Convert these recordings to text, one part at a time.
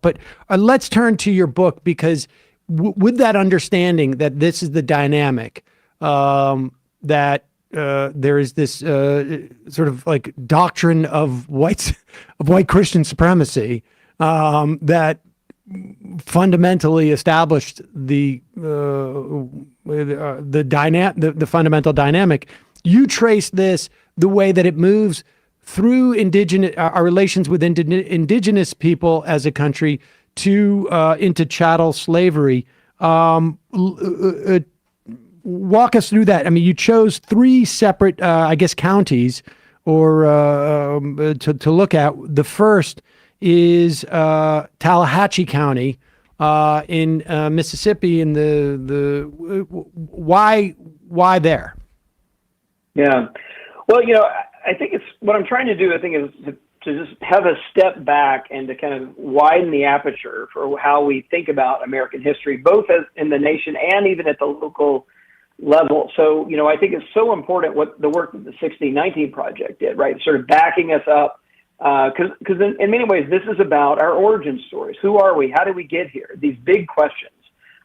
But let's turn to your book, because with that understanding that this is the dynamic, that there is this sort of like doctrine of white Christian supremacy that fundamentally established the fundamental dynamic. You trace this, the way that it moves through our relations with indigenous people as a country to into chattel slavery. Walk us through that. I mean, you chose three separate, I guess, counties or to look at. The first is Tallahatchie County in Mississippi. And why there? Yeah. Well, I think it's what I'm trying to do. I think is to just have a step back and to kind of widen the aperture for how we think about American history, both as in the nation and even at the local level. So, I think it's so important what the work that the 1619 Project did, right? Sort of backing us up, because in many ways this is about our origin stories. Who are we? How did we get here? These big questions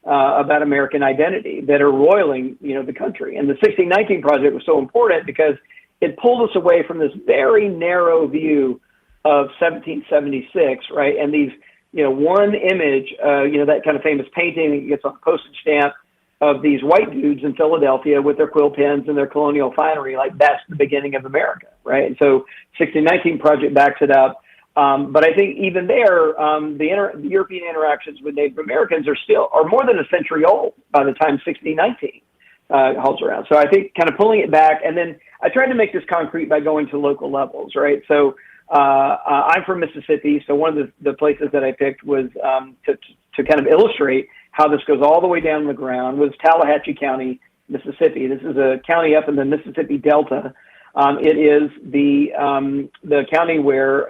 about American identity that are roiling, the country. And the 1619 Project was so important because it pulled us away from this very narrow view of 1776, right? And these, one image, that kind of famous painting that gets on a postage stamp of these white dudes in Philadelphia with their quill pens and their colonial finery, like that's the beginning of America, right? And so 1619 Project backs it up. But I think even there, the European interactions with Native Americans are more than a century old by the time 1619 holds around. So I think kind of pulling it back, and then I tried to make this concrete by going to local levels, right? So I'm from Mississippi, so one of the places that I picked was to kind of illustrate how this goes all the way down the ground was Tallahatchie County, Mississippi. This is a county up in the Mississippi Delta. It is the county where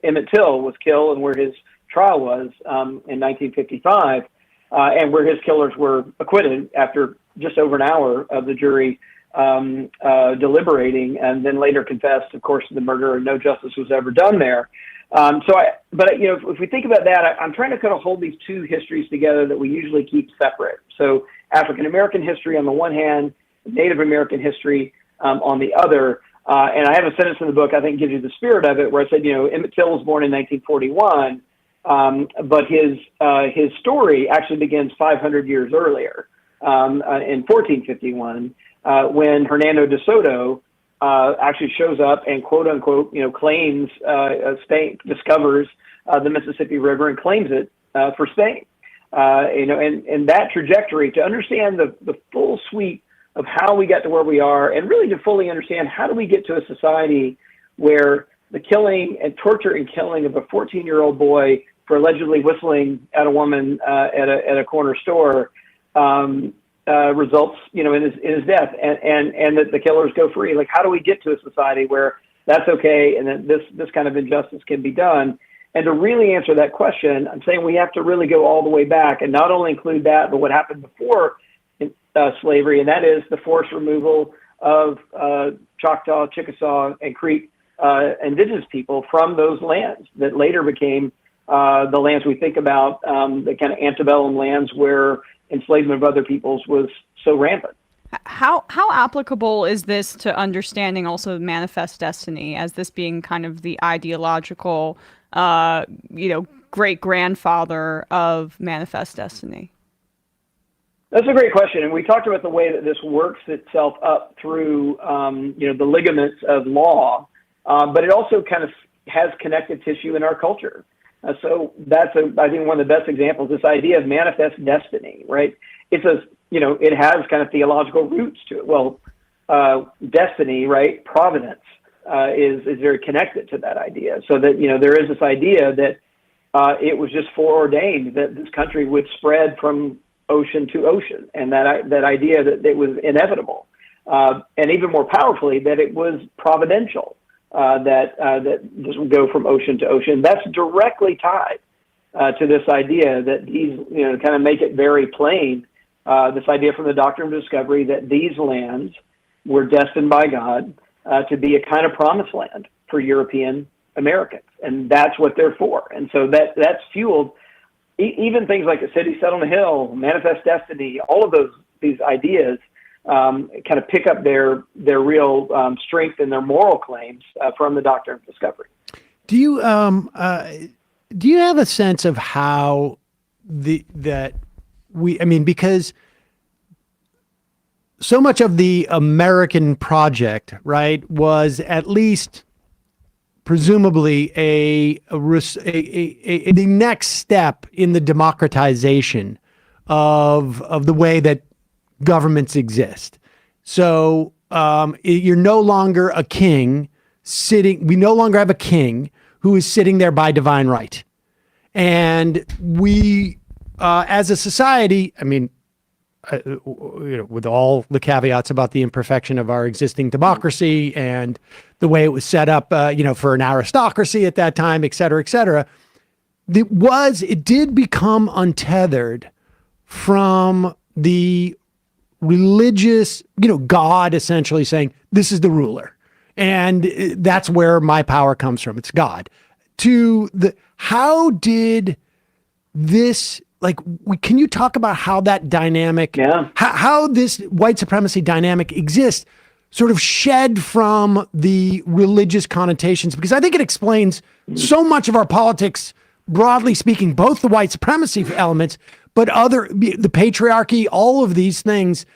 Emmett Till was killed and where his trial was in 1955, and where his killers were acquitted after just over an hour of the jury deliberating, and then later confessed, of course, to the murder, and no justice was ever done there. If we think about that, I'm trying to kind of hold these two histories together that we usually keep separate. So African American history on the one hand, Native American history on the other. And I have a sentence in the book I think gives you the spirit of it, where I said, Emmett Till was born in 1941, but his story actually begins 500 years earlier, in 1451, when Hernando De Soto actually shows up and quote unquote, claims Spain, discovers the Mississippi River and claims it for Spain. And that trajectory, to understand the full sweep of how we got to where we are, and really to fully understand how do we get to a society where the killing and torture and killing of a 14-year-old boy for allegedly whistling at a woman at a corner store results, in his death, and that the killers go free. Like, how do we get to a society where that's okay, and that this kind of injustice can be done? And to really answer that question, I'm saying we have to really go all the way back and not only include that, but what happened before slavery, and that is the forced removal of Choctaw, Chickasaw, and Creek indigenous people from those lands that later became the lands we think about, the kind of antebellum lands where enslavement of other peoples was so rampant. How applicable is this to understanding also manifest destiny, as this being kind of the ideological, great grandfather of manifest destiny? That's a great question, and we talked about the way that this works itself up through, the ligaments of law, but it also kind of has connective tissue in our culture. So that's, I think, one of the best examples. This idea of manifest destiny, right? It has kind of theological roots to it. Well, destiny, right? Providence is very connected to that idea. So that there is this idea that it was just foreordained that this country would spread from ocean to ocean, and that idea that it was inevitable, and even more powerfully that it was providential, that this would go from ocean to ocean. That's directly tied to this idea that these, kind of make it very plain, this idea from the Doctrine of Discovery that these lands were destined by God to be a kind of promised land for European Americans, and that's what they're for. And so that's fueled even things like a city set on a hill, manifest destiny, all of these ideas kind of pick up their real strength and their moral claims from the doctrine of discovery. Do you have a sense of how because so much of the American project, right, was at least presumably the next step in the democratization of the way that governments exist. So you're no longer a king sitting. We no longer have a king who is sitting there by divine right, and we, as a society, with all the caveats about the imperfection of our existing democracy and the way it was set up, for an aristocracy at that time, et cetera, it did become untethered from the religious, God essentially saying, this is the ruler. And that's where my power comes from. It's God. How did this, can you talk about how that dynamic, how this white supremacy dynamic exists, sort of shed from the religious connotations? Because I think it explains so much of our politics, broadly speaking, both the white supremacy elements, but the patriarchy, all of these things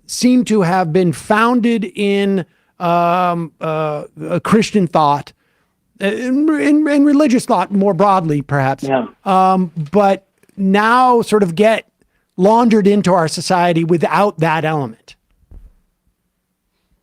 seem to have been founded in a Christian thought, in religious thought more broadly, perhaps. But now sort of get laundered into our society without that element.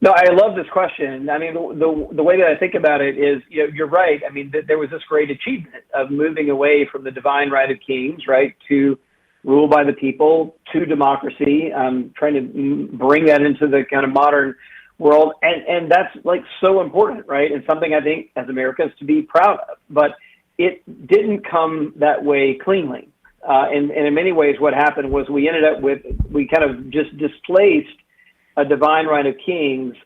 No, I love this question. I mean, the way that I think about it is, you're right. I mean, there was this great achievement of moving away from the divine right of kings, right, to rule by the people, to democracy, trying to bring that into the kind of modern world. And that's so important, right? And something I think as Americans to be proud of, but it didn't come that way cleanly. And in many ways, what happened was we kind of just displaced a divine right of kings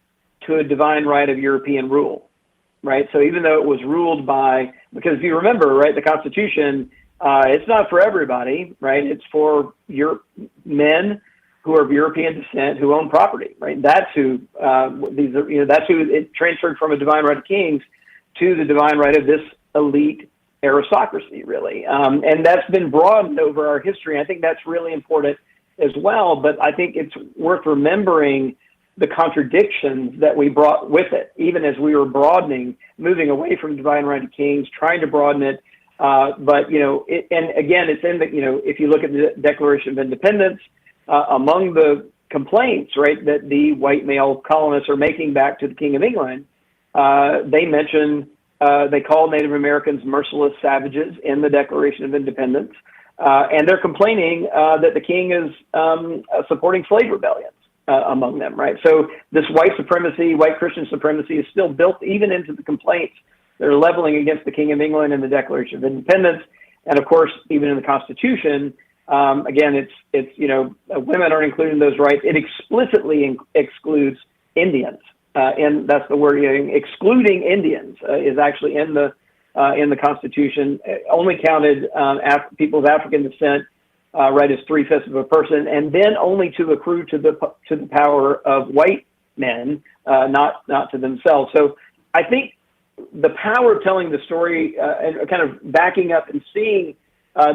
to a divine right of European rule, right? So even though it was ruled because if you remember, right, the Constitution, it's not for everybody, right? It's for men who are of European descent who own property, right? That's who that's who it transferred from a divine right of kings to the divine right of this elite aristocracy, really. And that's been broadened over our history. I think that's really important as well, but I think it's worth remembering the contradictions that we brought with it, even as we were moving away from divine right of kings, trying to broaden it. But, and again, it's in if you look at the Declaration of Independence, among the complaints, right, that the white male colonists are making back to the King of England, they mention, they call Native Americans merciless savages in the Declaration of Independence. And they're complaining that the king is supporting slave rebellions among them, right? So this white Christian supremacy is still built even into the complaints that are leveling against the King of England in the Declaration of Independence. And of course, even in the Constitution, again, it's women aren't included in those rights. It explicitly excludes Indians. And that's the word, excluding Indians is actually in the Constitution. Only counted people of African descent, right, as 3/5 of a person, and then only to accrue to the power of white men, not to themselves. So I think the power of telling the story and kind of backing up and seeing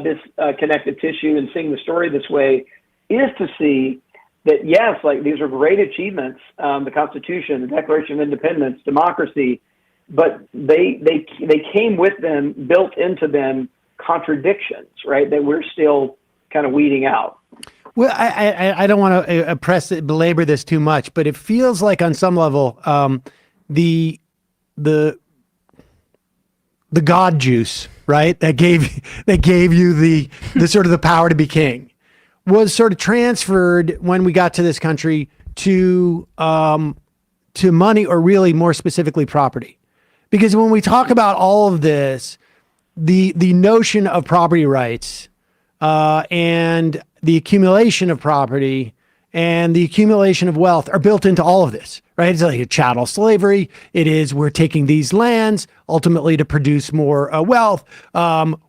this connective tissue and seeing the story this way is to see that, yes, these are great achievements, the Constitution, the Declaration of Independence, democracy, but they came with them, built into them, contradictions, right, that we're still kind of weeding out. Well, I don't want to belabor this too much, but it feels like on some level the God juice, right, that gave you the sort of the power to be king was sort of transferred when we got to this country to money, or really more specifically property. Because when we talk about all of this, the notion of property rights and the accumulation of property and the accumulation of wealth are built into all of this, right? It's like a chattel slavery. It is, we're taking these lands ultimately to produce more wealth.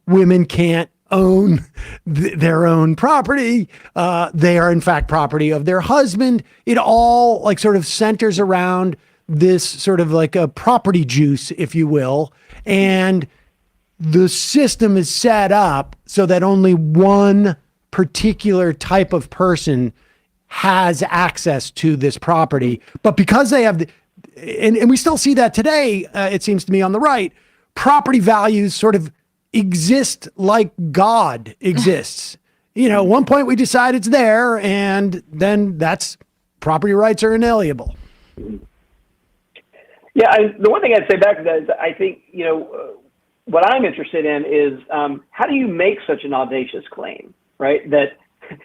Women can't own their own property. They are in fact property of their husband. It all like sort of centers around this sort of like a property juice, if you will. And the system is set up so that only one particular type of person has access to this property. But because they have, and we still see that today, it seems to me on the right, property values sort of exist like God exists. You know, at one point we decide it's there, and then that's property rights are inalienable. Yeah, the one thing I'd say back to that is I think, you know, what I'm interested in is how do you make such an audacious claim, right? That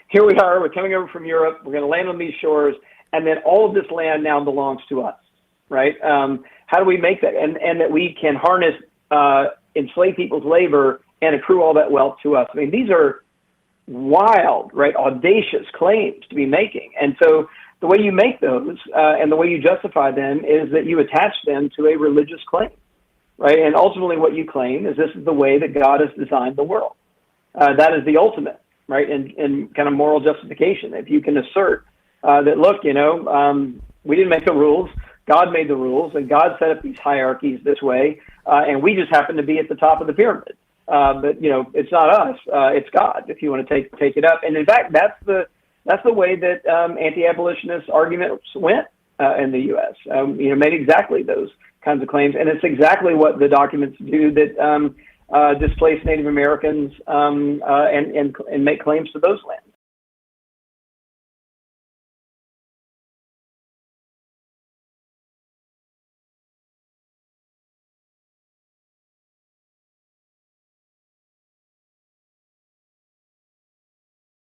here we are, we're coming over from Europe, we're going to land on these shores, and then all of this land now belongs to us, right? How do we make that? And that we can harness enslaved people's labor and accrue all that wealth to us. I mean, these are wild, right, audacious claims to be making. And so the way you make those and the way you justify them is that you attach them to a religious claim, right? And ultimately what you claim is this is the way that God has designed the world. That is the ultimate, right, and kind of moral justification. If you can assert that, look, you know, we didn't make the rules, God made the rules, and God set up these hierarchies this way, and we just happen to be at the top of the pyramid. But you know, it's not us; it's God. If you want to take it up, and in fact, that's the way that anti-abolitionist arguments went in the U.S. You know, made exactly those kinds of claims, and it's exactly what the documents do that displace Native Americans and make claims to those lands.